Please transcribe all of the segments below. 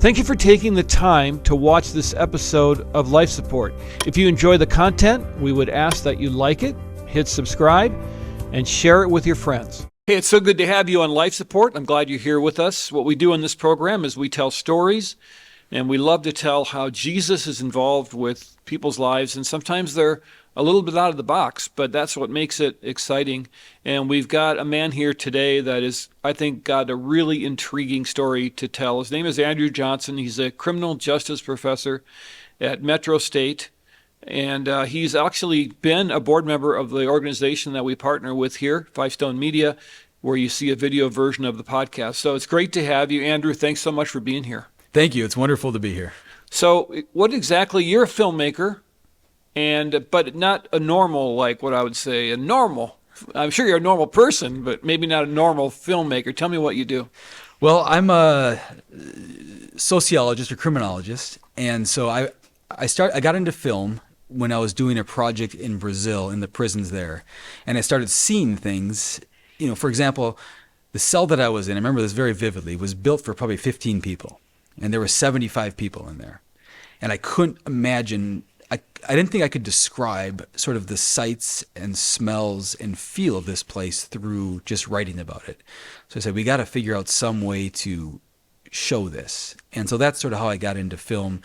Thank you for taking the time to watch this episode of Life Support. If you enjoy the content, we would ask that you like it, hit subscribe, and share it with your friends. Hey, it's so good to have you on Life Support. I'm glad you're here with us. What we do in this program is we tell stories, and we love to tell how Jesus is involved with people's lives, and sometimes they're a little bit out of the box, but that's what makes it exciting. And we've got a man here today that is, I think, got a really intriguing story to tell. His name is Andrew Johnson. He's a criminal justice professor at Metro State, and he's actually been a board member of the organization that we partner with here, Five Stone Media, where you see a video version of the podcast. So it's great to have you, Andrew. Thanks so much for being here. Thank you. It's wonderful to be here. So what exactly, you're a filmmaker, but not a normal, like what I would say, I'm sure you're a normal person, but maybe not a normal filmmaker. Tell me what you do. Well, I'm a sociologist or criminologist, and so I got into film when I was doing a project in Brazil in the prisons there, and I started seeing things. For example, the cell that I was in, I remember this very vividly, was built for probably 15 people, and there were 75 people in there, and I couldn't imagine. I didn't think I could describe sort of the sights and smells and feel of this place through just writing about it. So I said, we got to figure out some way to show this. And so that's sort of how I got into film,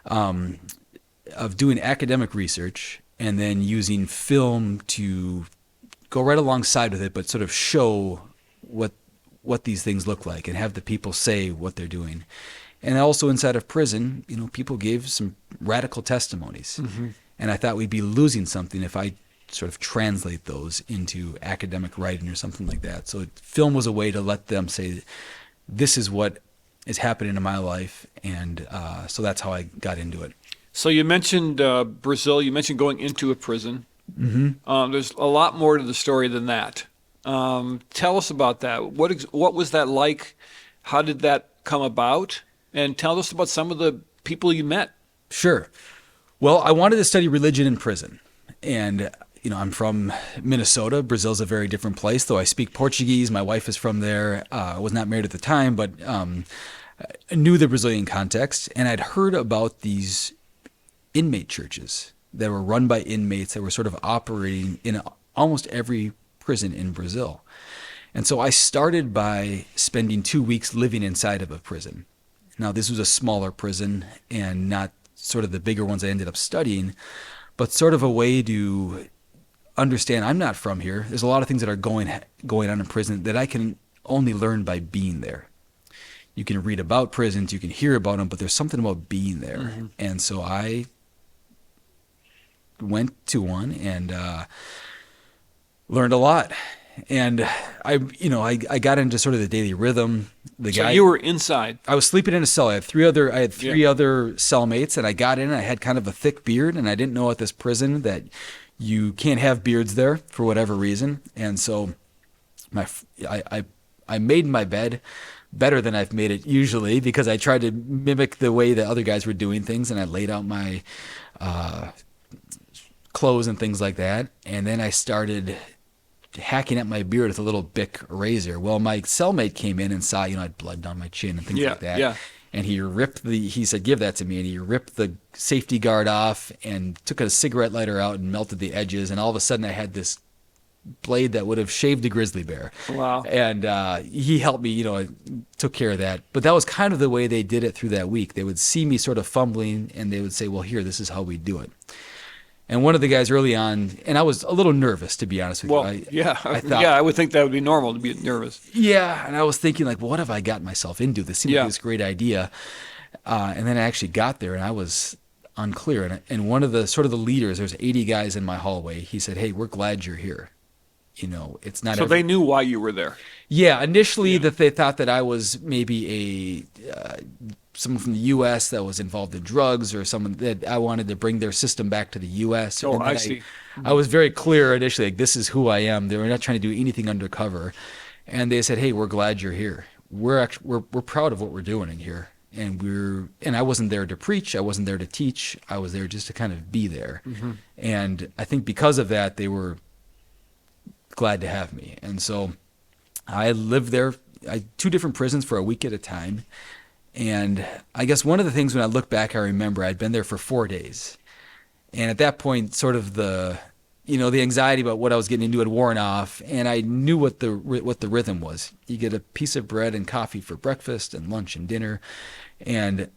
of doing academic research and then using film to go right alongside with it, but sort of show what these things look like and have the people say what they're doing. And also inside of prison, people gave some radical testimonies. Mm-hmm. And I thought we'd be losing something if I sort of translate those into academic writing or something like that. So film was a way to let them say, this is what is happening in my life. And so that's how I got into it. So you mentioned Brazil. You mentioned going into a prison. Mm-hmm. There's a lot more to the story than that. Tell us about that. What was that like? How did that come about? And tell us about some of the people you met. Sure. Well, I wanted to study religion in prison. And, I'm from Minnesota. Brazil's a very different place, though I speak Portuguese. My wife is from there. I was not married at the time, but I knew the Brazilian context. And I'd heard about these inmate churches that were run by inmates that were sort of operating in almost every prison in Brazil. And so I started by spending 2 weeks living inside of a prison. Now, this was a smaller prison and not sort of the bigger ones I ended up studying, but sort of a way to understand I'm not from here. There's a lot of things that are going on in prison that I can only learn by being there. You can read about prisons, you can hear about them, but there's something about being there. Mm-hmm. And so I went to one and learned a lot. And I got into sort of the daily rhythm. So you were inside. I was sleeping in a cell. I had three other cellmates, and I got in. And I had kind of a thick beard, and I didn't know at this prison that you can't have beards there for whatever reason. And so, I made my bed better than I've made it usually because I tried to mimic the way that other guys were doing things, and I laid out my clothes and things like that. And then I started hacking at my beard with a little Bic razor. Well, my cellmate came in and saw, I had blood down my chin and things like that. Yeah. And he said, give that to me. And he ripped the safety guard off and took a cigarette lighter out and melted the edges. And all of a sudden I had this blade that would have shaved a grizzly bear. Wow. And he helped me, took care of that. But that was kind of the way they did it through that week. They would see me sort of fumbling and they would say, well, here, this is how we do it. And one of the guys early on, and I was a little nervous, to be honest with you. I would think that would be normal to be nervous. Yeah, and I was thinking, what have I got myself into? This seemed like this great idea. And then I actually got there, and I was unclear. And one of the sort of the leaders, there's 80 guys in my hallway. He said, hey, we're glad you're here. It's not. So they knew why you were there. Yeah, initially that they thought that I was maybe someone from the U.S. that was involved in drugs or someone that I wanted to bring their system back to the U.S. Oh, I see. I was very clear initially, this is who I am. They were not trying to do anything undercover. And they said, hey, we're glad you're here. We're proud of what we're doing in here. And I wasn't there to preach. I wasn't there to teach. I was there just to kind of be there. Mm-hmm. And I think because of that, they were glad to have me. And so I lived there, 2 different prisons for a week at a time. And I guess one of the things when I look back, I remember I'd been there for 4 days. And at that point, sort of the anxiety about what I was getting into had worn off, and I knew what the rhythm was. You get a piece of bread and coffee for breakfast and lunch and dinner, and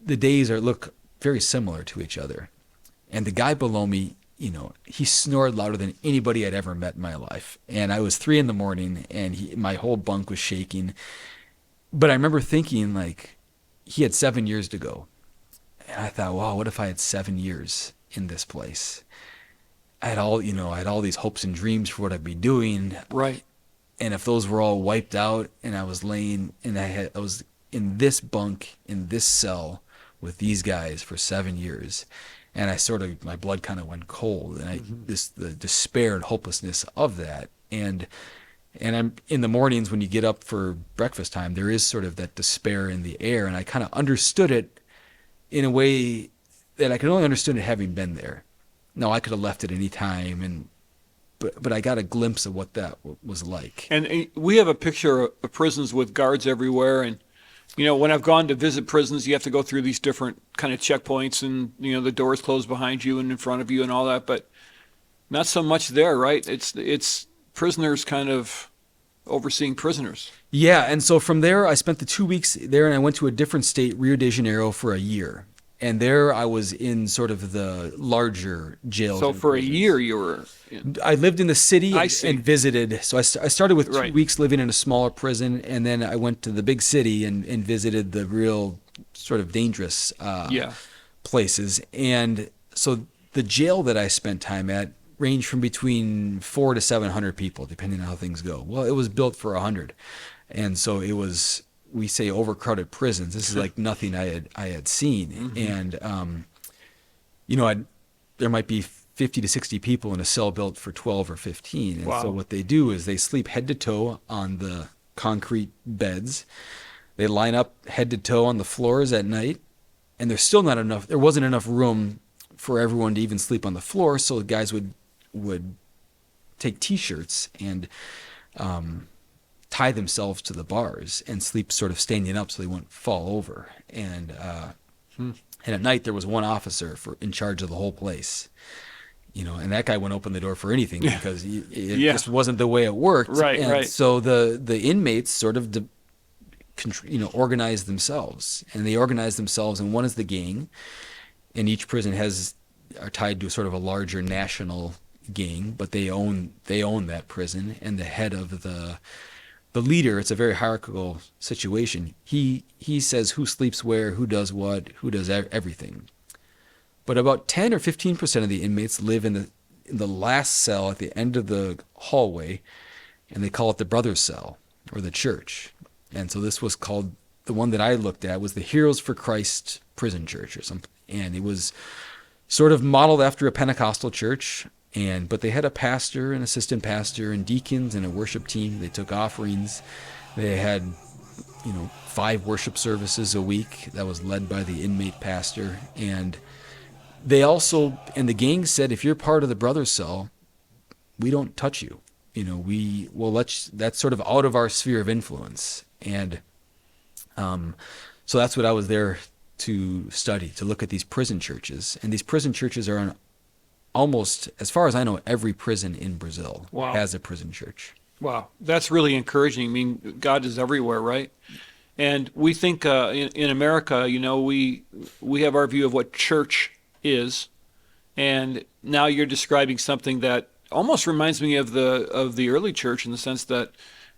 the days look very similar to each other. And the guy below me, he snored louder than anybody I'd ever met in my life. And I was 3 a.m, and my whole bunk was shaking. But I remember thinking, like, he had 7 years to go. And I thought, wow, what if I had 7 years in this place? I had all these hopes and dreams for what I'd be doing. Right. And if those were all wiped out, and I was laying, and I was in this bunk, in this cell with these guys for 7 years, and my blood kind of went cold, and the despair and hopelessness of that. And I'm in the mornings when you get up for breakfast time, there is sort of that despair in the air, and I kind of understood it in a way that I could only understand it having been there. No, I could have left at any time, but I got a glimpse of what that was like. And we have a picture of prisons with guards everywhere, and when I've gone to visit prisons, you have to go through these different kind of checkpoints, and the doors close behind you and in front of you and all that, but not so much there, right? It's prisoners kind of overseeing prisoners. Yeah, and so from there, I spent the 2 weeks there, and I went to a different state, Rio de Janeiro, for a year. And there I was in sort of the larger jails. So for prisons. A year you were in. I lived in the city and visited. So I started with 2 Right. weeks living in a smaller prison, and then I went to the big city and visited the real sort of dangerous places. And so the jail that I spent time at ranged from between 400 to 700 people, depending on how things go. Well, it was built for 100. And so it was, we say, overcrowded prisons. This is like nothing I had seen. And there might be 50 to 60 people in a cell built for 12 or 15. And so what they do is they sleep head to toe on the concrete beds. They line up head to toe on the floors at night, and there wasn't enough room for everyone to even sleep on the floor, so the guys would take T-shirts and tie themselves to the bars and sleep sort of standing up so they wouldn't fall over. And at night there was one officer in charge of the whole place, and that guy wouldn't open the door for anything because it just wasn't the way it worked. Right. So the inmates sort of organized themselves, and they organized themselves, and one is the gang, and each prison are tied to sort of a larger national gang, but they own that prison, and the head of the leader, it's a very hierarchical situation. He says who sleeps where, who does what, who does everything. But about 10 or 15% of the inmates live in the last cell at the end of the hallway, and they call it the Brothers' Cell or the church. And so this was called, the one that I looked at was the Heroes for Christ Prison Church or something, and it was sort of modeled after a Pentecostal church. But they had a pastor, an assistant pastor, and deacons, and a worship team. They took offerings. They had, 5 worship services a week that was led by the inmate pastor. And they also, and the gang said, if you're part of the Brothers' Cell, we don't touch you. We will that's sort of out of our sphere of influence. And so that's what I was there to study, to look at these prison churches. And these prison churches are almost, as far as I know, every prison in Brazil has a prison church. Wow, that's really encouraging. I mean, God is everywhere, right? And we think in America, we have our view of what church is, and now you're describing something that almost reminds me of the early church in the sense that,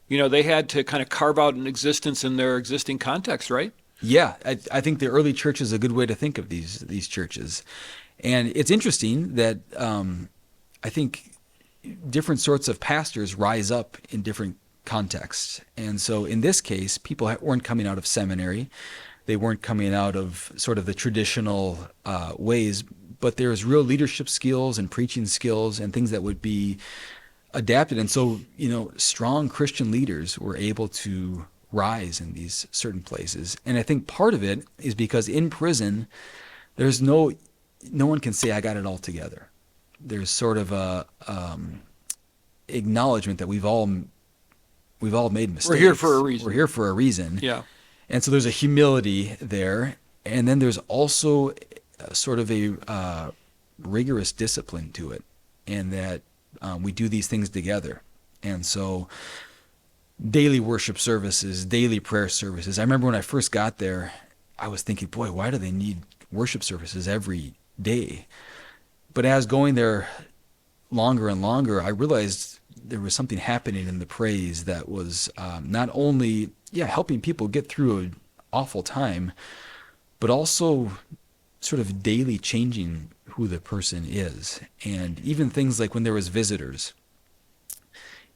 they had to kind of carve out an existence in their existing context, right? Yeah, I think the early church is a good way to think of these churches. And it's interesting that I think different sorts of pastors rise up in different contexts. And so in this case, people weren't coming out of seminary. They weren't coming out of sort of the traditional ways, but there's real leadership skills and preaching skills and things that would be adapted. And so, strong Christian leaders were able to rise in these certain places. And I think part of it is because in prison, there's no one can say, I got it all together. There's sort of a acknowledgement that we've all made mistakes. We're here for a reason. We're here for a reason. Yeah. And so there's a humility there. And then there's also sort of a rigorous discipline to it, and that we do these things together. And so daily worship services, daily prayer services. I remember when I first got there, I was thinking, boy, why do they need worship services every day? But as going there longer and longer, I realized there was something happening in the praise that was not only helping people get through an awful time, but also sort of daily changing who the person is. And even things like when there was visitors.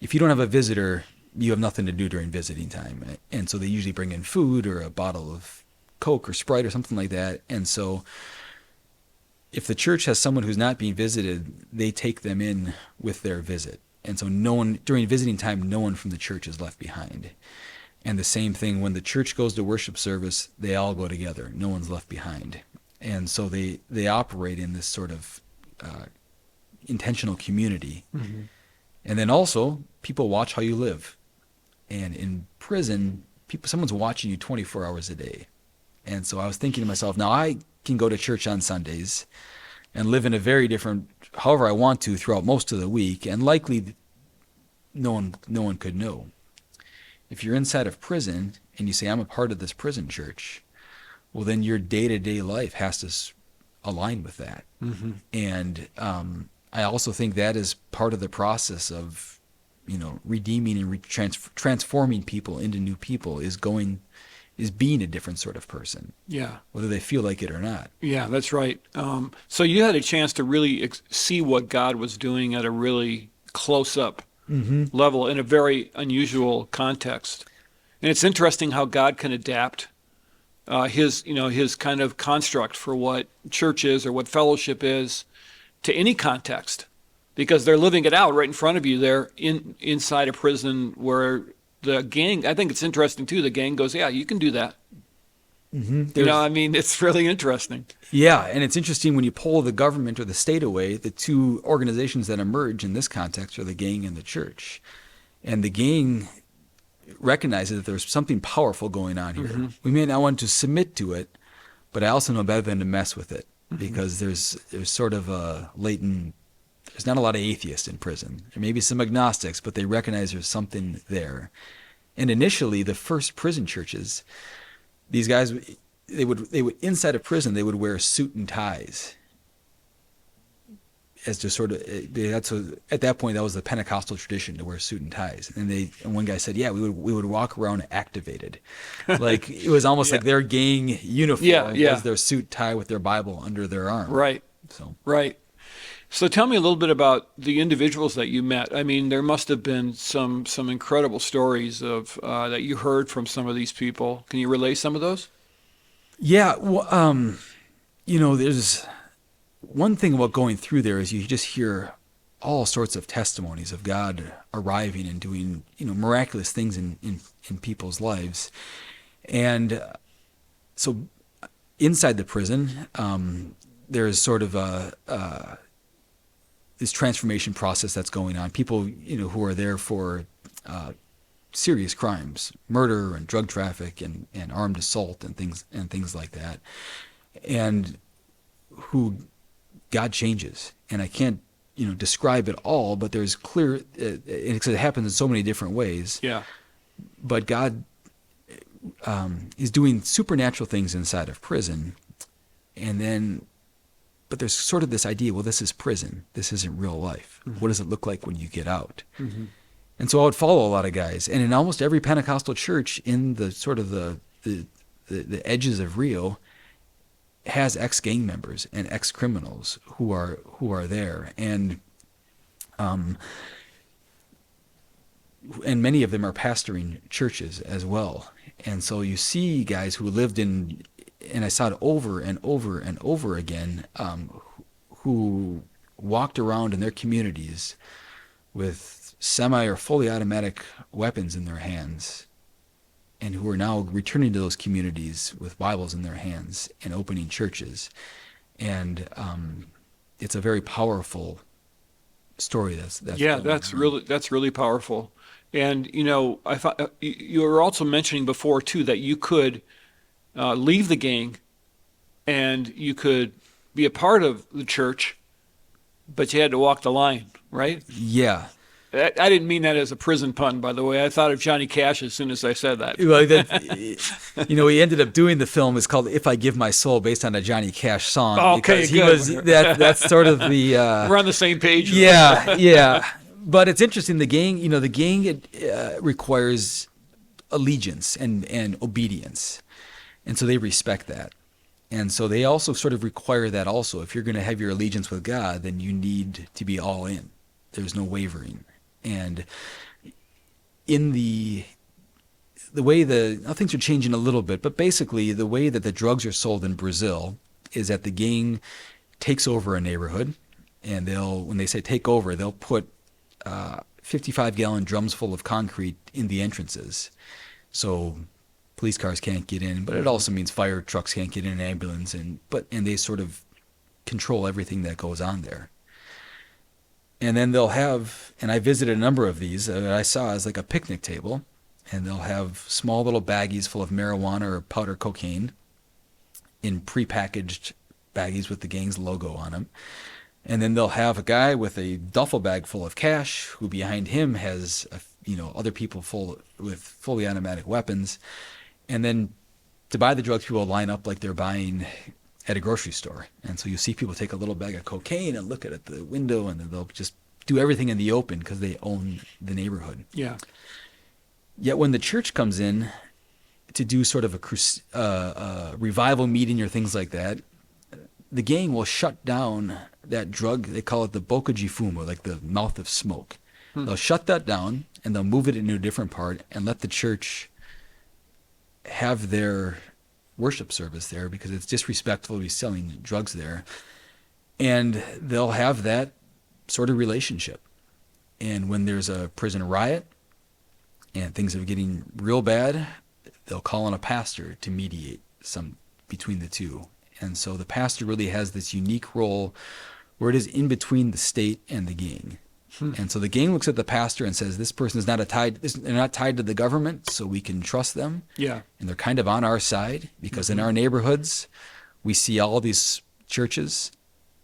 If you don't have a visitor, you have nothing to do during visiting time. And so they usually bring in food or a bottle of Coke or Sprite or something like that. And so if the church has someone who's not being visited, they take them in with their visit. And so no one, during visiting time, no one from the church is left behind. And the same thing, when the church goes to worship service, they all go together. No one's left behind. And so they operate in this sort of intentional community. Mm-hmm. And then also, people watch how you live. And in prison, someone's watching you 24 hours a day. And so I was thinking to myself, now I can go to church on Sundays and live in a very different, however I want to, throughout most of the week, and likely no one could know. If you're inside of prison and you say, I'm a part of this prison church, well, then your day-to-day life has to align with that. Mm-hmm. And I also think that is part of the process of, redeeming and transforming people into new people is being a different sort of person. Yeah. Whether they feel like it or not. Yeah, that's right. So you had a chance to really see what God was doing at a really close-up level in a very unusual context. And it's interesting how God can adapt his kind of construct for what church is or what fellowship is to any context, because they're living it out right in front of you. They're inside a prison where the gang, I think it's interesting too, the gang goes, yeah, you can do that. Mm-hmm. It's really interesting. Yeah, and it's interesting when you pull the government or the state away, the two organizations that emerge in this context are the gang and the church. And the gang recognizes that there's something powerful going on here. Mm-hmm. We may not want to submit to it, but I also know better than to mess with it, because there's sort of a latent, there's not a lot of atheists in prison. There may be some agnostics, but they recognize there's something there. And initially, the first prison churches, these guys, they would inside a prison, they would wear suit and ties. As to sort of, at that point, that was the Pentecostal tradition to wear suit and ties. And one guy said, yeah, we would walk around activated. Like, it was almost like their gang uniform was their suit tie with their Bible under their arm. Right. Right. So tell me a little bit about the individuals that you met. There must have been some incredible stories of that you heard from some of these people. Can you relay some of those? Yeah. Well, there's one thing about going through there is you just hear all sorts of testimonies of God arriving and doing, miraculous things in people's lives. And so inside the prison, there's sort of this transformation process that's going on. People, who are there for serious crimes, murder and drug traffic and armed assault and things like that, and who God changes. And I can't, describe it all, but there's clear, it happens in so many different ways. Yeah. But God is doing supernatural things inside of prison, but there's sort of this idea, well, this is prison. This isn't real life. Mm-hmm. What does it look like when you get out? Mm-hmm. And so I would follow a lot of guys. And in almost every Pentecostal church in the sort of the edges of Rio has ex-gang members and ex-criminals who are there. And many of them are pastoring churches as well. And so you see guys who lived in, and I saw it over and over and over again, who walked around in their communities with semi or fully automatic weapons in their hands, and who are now returning to those communities with Bibles in their hands and opening churches. And it's a very powerful story. That's really powerful. And I thought you were also mentioning before too that you could leave the gang and you could be a part of the church, but you had to walk the line, right? Yeah. I didn't mean that as a prison pun, by the way. I thought of Johnny Cash as soon as I said that. Well, he ended up doing the film. It's called "If I Give My Soul," based on a Johnny Cash song. Okay, because good. That's sort of the. We're on the same page. Yeah. But it's interesting. The gang, requires allegiance and obedience, and so they respect that. And so they also sort of require that also. If you're going to have your allegiance with God, then you need to be all in. There's no wavering. And in the way now things are changing a little bit, but basically the way that the drugs are sold in Brazil is that the gang takes over a neighborhood, and when they say take over, they'll put 55-gallon drums full of concrete in the entrances. So police cars can't get in, but it also means fire trucks can't get in, an ambulance, and they sort of control everything that goes on there. And then they'll have, and I visited a number of these that I saw as like a picnic table, and they'll have small little baggies full of marijuana or powder cocaine in prepackaged baggies with the gang's logo on them. And then they'll have a guy with a duffel bag full of cash who behind him has, other people with fully automatic weapons. And then to buy the drugs, people line up like they're buying at a grocery store. And so you see people take a little bag of cocaine and look at the window, and then they'll just do everything in the open because they own the neighborhood. Yeah. Yet when the church comes in to do sort of a revival meeting or things like that, the gang will shut down that drug. They call it the boca de fumo, like the mouth of smoke. They'll shut that down, and they'll move it into a different part and let the church have their worship service there, because it's disrespectful to be selling drugs there. And they'll have that sort of relationship. And when there's a prison riot and things are getting real bad, they'll call on a pastor to mediate some between the two. And so the pastor really has this unique role where it is in between the state and the gang. And so the gang looks at the pastor and says, this person is they're not tied to the government, so we can trust them. Yeah. And they're kind of on our side, because in our neighborhoods, we see all these churches,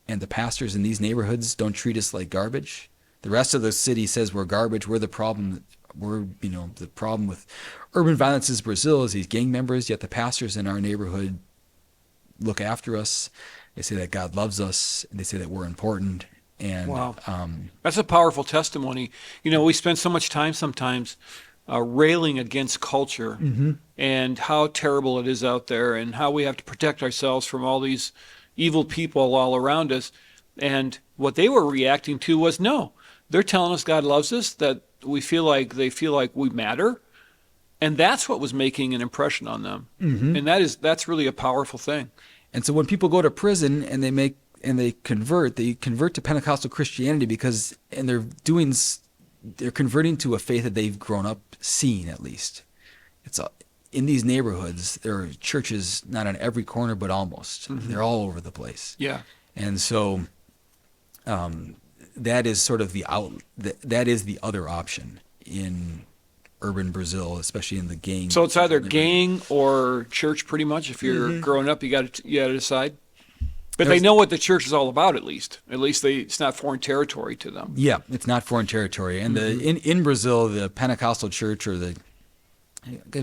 and the pastors in these neighborhoods don't treat us like garbage. The rest of the city says we're garbage. We're the problem. The problem with urban violence in Brazil is these gang members, yet the pastors in our neighborhood look after us. They say that God loves us, and they say that we're important. And wow. That's a powerful testimony. We spend so much time sometimes railing against culture and how terrible it is out there, and how we have to protect ourselves from all these evil people all around us. And what they were reacting to was, no, they're telling us God loves us, that they feel like we matter. And that's what was making an impression on them. And that's really a powerful thing. And so when people go to prison and they convert to Pentecostal Christianity they're converting to a faith that they've grown up seeing, at least. In these neighborhoods, there are churches not on every corner, but almost. They're all over the place. Yeah. And so that is sort of that is the other option in urban Brazil, especially in the gang. So it's either gang or church, pretty much. If you're growing up, you got to decide. But they know what the church is all about, at least. At least it's not foreign territory to them. Yeah, it's not foreign territory. And in Brazil, the Pentecostal church, or the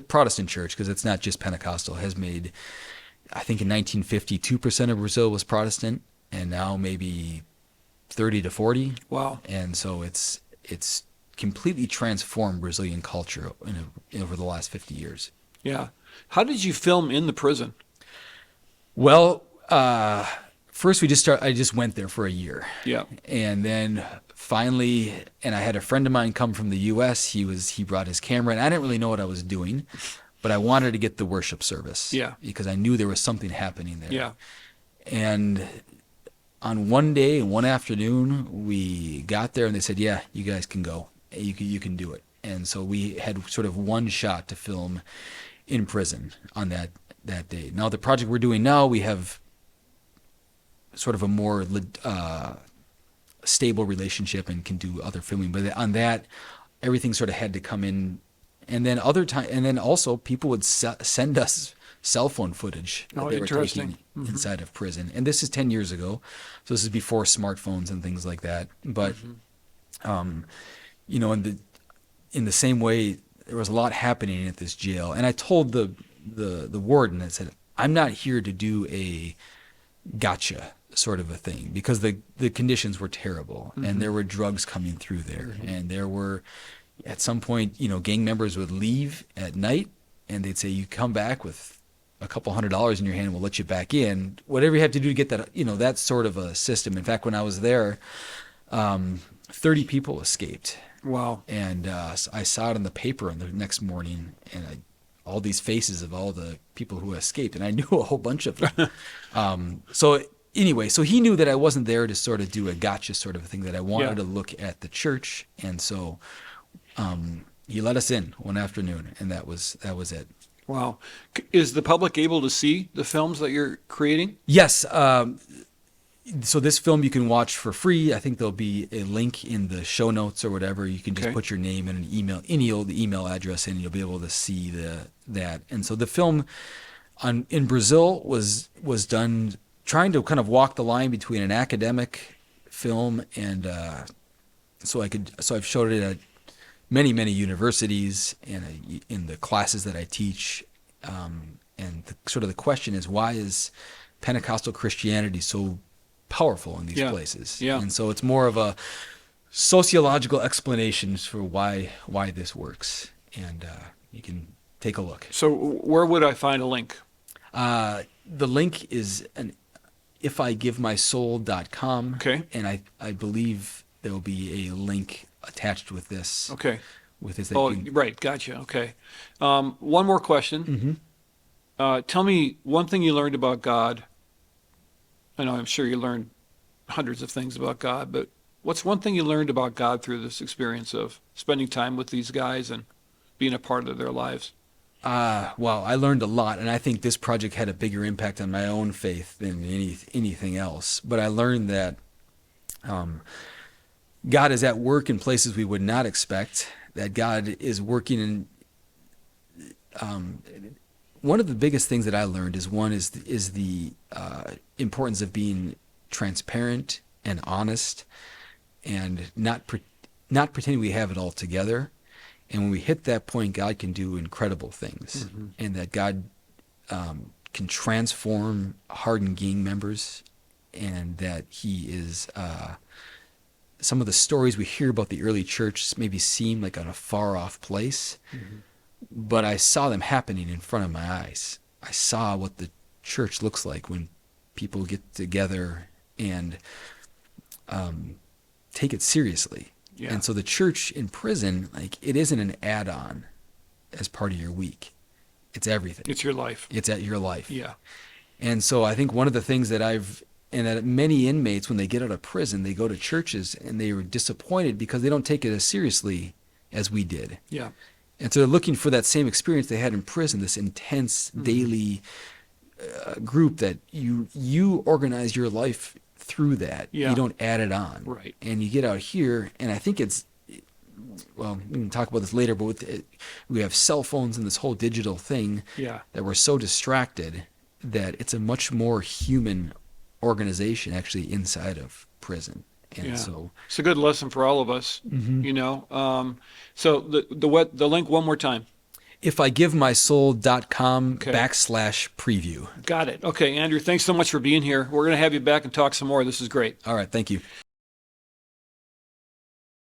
Protestant church, because it's not just Pentecostal, has made, I think in 1950, 2% of Brazil was Protestant, and now maybe 30 to 40. Wow. And so it's completely transformed Brazilian culture over the last 50 years. Yeah. How did you film in the prison? Well, first I just went there for a year. Yeah. And then finally, and I had a friend of mine come from the U.S. He brought his camera, and I didn't really know what I was doing, but I wanted to get the worship service. Yeah. Because I knew there was something happening there. Yeah. And on one day, one afternoon, we got there and they said, yeah, you guys can go. You can do it. And so we had sort of one shot to film in prison on that day. Now, the project we're doing now, we have sort of a more stable relationship and can do other filming. But on that, everything sort of had to come in. And then and then also people would send us cell phone footage that they were taking inside of prison. And this is 10 years ago. So this is before smartphones and things like that. But, you know, in the same way, there was a lot happening at this jail. And I told the warden, I said, I'm not here to do a gotcha sort of a thing, because the conditions were terrible and there were drugs coming through there. And there were, at some point, you know, gang members would leave at night and they'd say, you come back with a couple $100 in your hand, we'll let you back in. Whatever you have to do to get that, you know, that sort of a system. In fact, when I was there, 30 people escaped. Wow. And I saw it in the paper on the next morning, and all these faces of all the people who escaped, and I knew a whole bunch of them. So anyway, so he knew that I wasn't there to sort of do a gotcha sort of a thing, that I wanted to look at the church. And so he let us in one afternoon, and that was it. Wow. Is the public able to see the films that you're creating? Yes. So this film you can watch for free. I think there'll be a link in the show notes or whatever. You can just put your name and an email, any old email address in, and you'll be able to see that. And so the film in Brazil was done trying to kind of walk the line between an academic film and so I've showed it at many universities and in the classes that I teach. And sort of the question is, why is Pentecostal Christianity so powerful in these places? Yeah. And so it's more of a sociological explanation for why this works. And you can take a look. So where would I find a link? The link is ifigivemysoul.com. Okay. And I believe there will be a link attached with this. Okay. With this. Right. Gotcha. Okay. One more question. Tell me one thing you learned about God. I know I'm sure you learned hundreds of things about God, but what's one thing you learned about God through this experience of spending time with these guys and being a part of their lives? Well, I learned a lot, and I think this project had a bigger impact on my own faith than anything else. But I learned that God is at work in places we would not expect, that God is working in one of the biggest things that I learned is the importance of being transparent and honest, and not pretending we have it all together. And when we hit that point, God can do incredible things, and that God can transform hardened gang members, and that He is. Some of the stories we hear about the early church maybe seem like on a far-off place, but I saw them happening in front of my eyes. I saw what the church looks like when people get together and take it seriously. Yeah. And so the church in prison, like, it isn't an add-on as part of your week. It's everything. It's your life. It's at your life. Yeah. And so I think one of the things that many inmates, when they get out of prison, they go to churches and they were disappointed because they don't take it as seriously as we did. Yeah. And so they're looking for that same experience they had in prison, this intense daily group that you organize your life through that. Yeah. You don't add it on. Right. And you get out here, and I think well, we can talk about this later, but we have cell phones and this whole digital thing that we're so distracted that it's a much more human organization actually inside of prison. And so it's a good lesson for all of us, you know. So the link one more time. ifigivemysoul.com /preview. Got it. Okay, Andrew, thanks so much for being here. We're going to have you back and talk some more. This is great. All right. Thank you.